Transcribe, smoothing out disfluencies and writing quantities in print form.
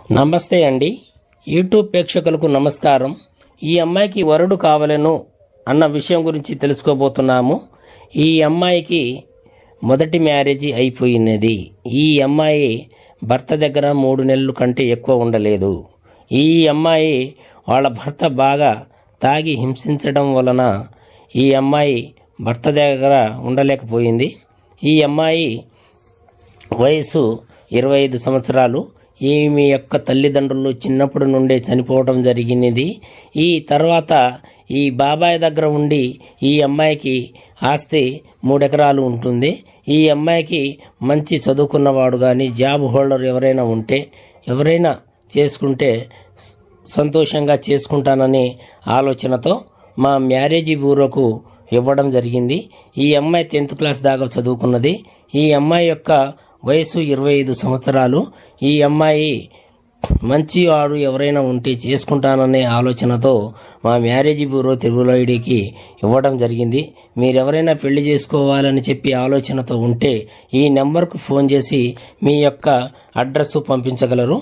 నమస్తే అండి. యూట్యూబ్ ప్రేక్షకులకు నమస్కారం. ఈ అమ్మాయికి వరుడు కావాలను అన్న విషయం గురించి తెలుసుకోబోతున్నాము. ఈ అమ్మాయికి మొదటి మ్యారేజీ అయిపోయినది. ఈ అమ్మాయి భర్త దగ్గర 3 నెలల కంటే ఎక్కువ ఉండలేదు. ఈ అమ్మాయి వాళ్ళ భర్త బాగా తాగి హింసించడం వలన ఈ అమ్మాయి భర్త దగ్గర ఉండలేకపోయింది. ఈ అమ్మాయి వయసు 25 సంవత్సరాలు. ఈమె యొక్క తల్లిదండ్రులు చిన్నప్పటి నుండే చనిపోవడం జరిగినది. ఈ తర్వాత ఈ బాబాయ్ దగ్గర ఉండి ఈ అమ్మాయికి ఆస్తి 3 ఎకరాలు ఉంటుంది. ఈ అమ్మాయికి మంచి చదువుకున్నవాడు కానీ జాబ్ హోల్డర్ ఎవరైనా ఉంటే ఎవరైనా చేసుకుంటే సంతోషంగా చేసుకుంటానని ఆలోచనతో మా మ్యారేజీ బ్యూరోకు ఇవ్వడం జరిగింది. ఈ అమ్మాయి 10th క్లాస్ దాకా చదువుకున్నది. ఈ అమ్మాయి యొక్క వయసు 25 సంవత్సరాలు. ఈ అమ్మాయి మంచి వాడు ఎవరైనా ఉంటే చేసుకుంటాననే ఆలోచనతో మా మ్యారేజీ బ్యూరో తెలుగులోడికి ఇవ్వడం జరిగింది. మీరెవరైనా పెళ్లి చేసుకోవాలని చెప్పి ఆలోచనతో ఉంటే ఈ నెంబర్కు ఫోన్ చేసి మీ యొక్క అడ్రస్ పంపించగలరు.